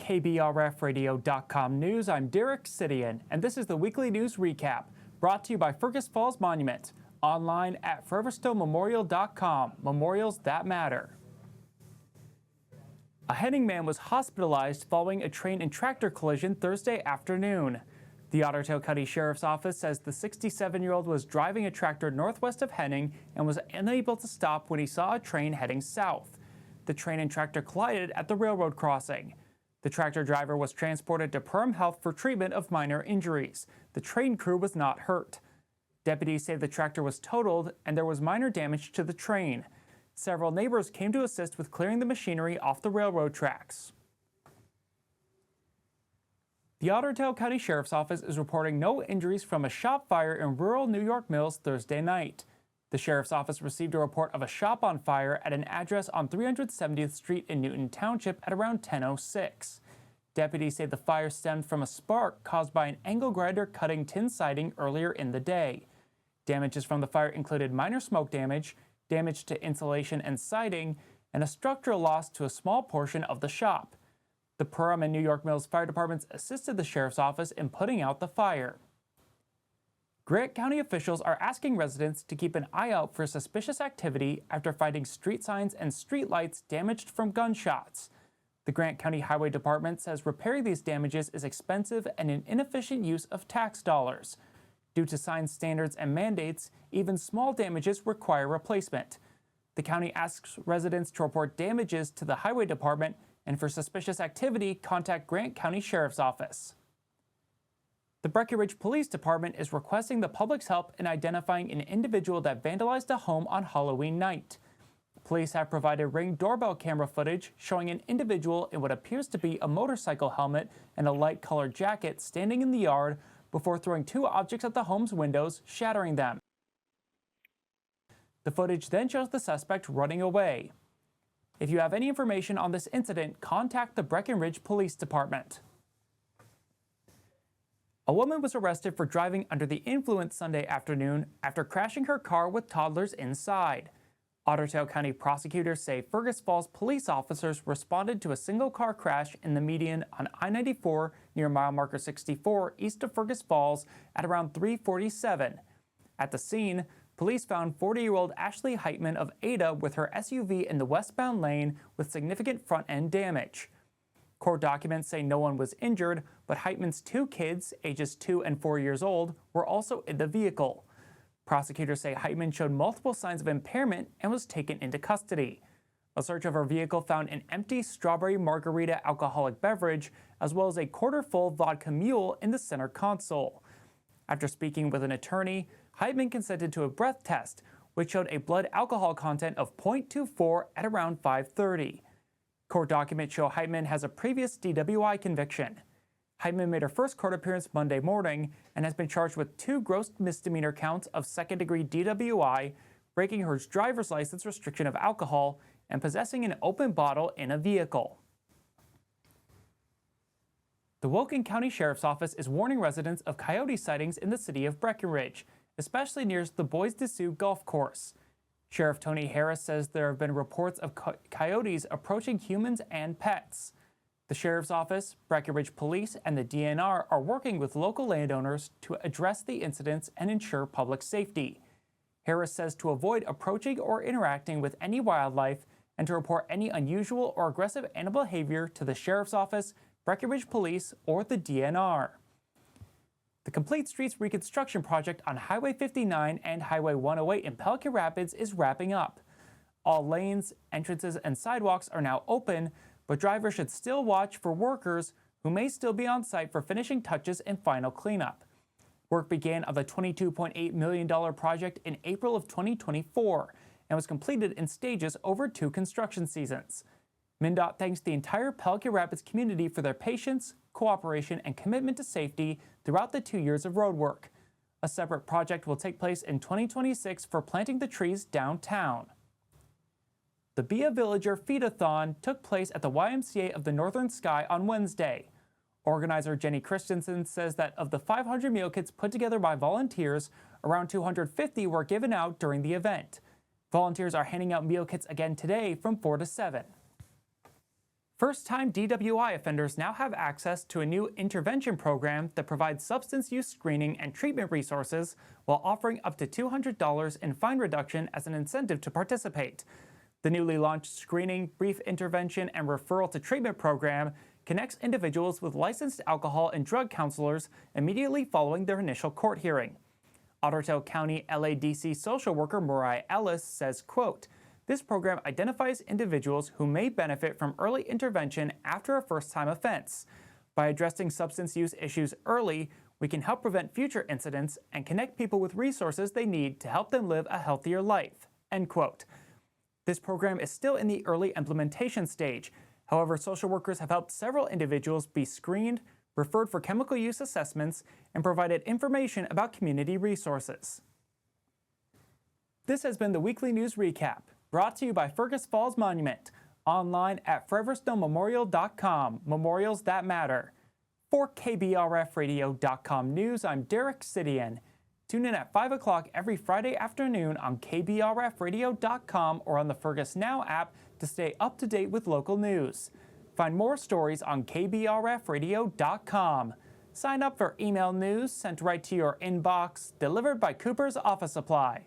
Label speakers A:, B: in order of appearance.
A: KBRFradio.com news, I'm Sidian, and this is the weekly news recap, brought to you by Fergus Falls Monument, online at foreverstonmemorial.com, memorials that matter. A Henning man was hospitalized following a train and tractor collision Thursday afternoon. The Ottertail County Sheriff's Office says the 67-year-old was driving a tractor northwest of Henning and was unable to stop when he saw a train heading south. The train and tractor collided at the railroad crossing. The tractor driver was transported to Perham Health for treatment of minor injuries. The train crew was not hurt. Deputies say the tractor was totaled and there was minor damage to the train. Several neighbors came to assist with clearing the machinery off the railroad tracks. The Ottertail County Sheriff's Office is reporting no injuries from a shop fire in rural New York Mills Thursday night. The Sheriff's Office received a report of a shop on fire at an address on 370th Street in Newton Township at around 10:06. Deputies say the fire stemmed from a spark caused by an angle grinder cutting tin siding earlier in the day. Damages from the fire included minor smoke damage, damage to insulation and siding, and a structural loss to a small portion of the shop. The Perham and New York Mills fire departments assisted the Sheriff's Office in putting out the fire. Grant County officials are asking residents to keep an eye out for suspicious activity after finding street signs and street lights damaged from gunshots. The Grant County Highway Department says repairing these damages is expensive and an inefficient use of tax dollars. Due to sign standards and mandates, even small damages require replacement. The county asks residents to report damages to the Highway Department, and for suspicious activity, contact Grant County Sheriff's Office. The Breckenridge Police Department is requesting the public's help in identifying an individual that vandalized a home on Halloween night. Police have provided Ring doorbell camera footage showing an individual in what appears to be a motorcycle helmet and a light-colored jacket standing in the yard before throwing two objects at the home's windows, shattering them. The footage then shows the suspect running away. If you have any information on this incident, contact the Breckenridge Police Department. A woman was arrested for driving under the influence Sunday afternoon after crashing her car with toddlers inside. Ottertail County prosecutors say Fergus Falls police officers responded to a single-car crash in the median on I-94 near mile marker 64 east of Fergus Falls at around 3:47. At the scene, police found 40-year-old Ashley Heitman of Ada with her SUV in the westbound lane with significant front-end damage. Court documents say no one was injured, but Heitman's two kids, ages 2 and 4 years old, were also in the vehicle. Prosecutors say Heitman showed multiple signs of impairment and was taken into custody. A search of her vehicle found an empty strawberry margarita alcoholic beverage, as well as a quarter-full vodka mule in the center console. After speaking with an attorney, Heitman consented to a breath test, which showed a blood alcohol content of 0.24 at around 5:30. Court documents show Heitman has a previous DWI conviction. Heitman made her first court appearance Monday morning and has been charged with 2 gross misdemeanor counts of second-degree DWI, breaking her driver's license restriction of alcohol, and possessing an open bottle in a vehicle. The Woking County Sheriff's Office is warning residents of coyote sightings in the city of Breckenridge, especially near the Bois de Sioux golf course. Sheriff Tony Harris says there have been reports of coyotes approaching humans and pets. The Sheriff's Office, Breckenridge Police, and the DNR are working with local landowners to address the incidents and ensure public safety. Harris says to avoid approaching or interacting with any wildlife and to report any unusual or aggressive animal behavior to the Sheriff's Office, Breckenridge Police, or the DNR. The Complete Streets reconstruction project on Highway 59 and Highway 108 in Pelican Rapids is wrapping up. All lanes, entrances, and sidewalks are now open, but drivers should still watch for workers who may still be on site for finishing touches and final cleanup. Work began on the $22.8 million project in April of 2024 and was completed in stages over 2 construction seasons. MnDOT thanks the entire Pelican Rapids community for their patience, cooperation, and commitment to safety throughout the 2 years of road work. A separate project will take place in 2026 for planting the trees downtown. The Be a Villager Feed-a-thon took place at the YMCA of the Northern Sky on Wednesday. Organizer Jenny Christensen says that of the 500 meal kits put together by volunteers, around 250 were given out during the event. Volunteers are handing out meal kits again today from 4 to 7. First-time DWI offenders now have access to a new intervention program that provides substance use screening and treatment resources while offering up to $200 in fine reduction as an incentive to participate. The newly launched Screening, Brief Intervention, and Referral to Treatment program connects individuals with licensed alcohol and drug counselors immediately following their initial court hearing. Ottertail County LADC social worker Mariah Ellis says, quote, "This program identifies individuals who may benefit from early intervention after a first-time offense. By addressing substance use issues early, we can help prevent future incidents and connect people with resources they need to help them live a healthier life." End quote. This program is still in the early implementation stage. However, social workers have helped several individuals be screened, referred for chemical use assessments, and provided information about community resources. This has been the Weekly News Recap, brought to you by Fergus Falls Monument, online at foreverstonmemorial.com, memorials that matter. For KBRFradio.com News, I'm Derek Sidian. Tune in at 5 o'clock every Friday afternoon on KBRFradio.com or on the Fergus Now app to stay up to date with local news. Find more stories on KBRFradio.com. Sign up for email news sent right to your inbox, delivered by Cooper's Office Supply.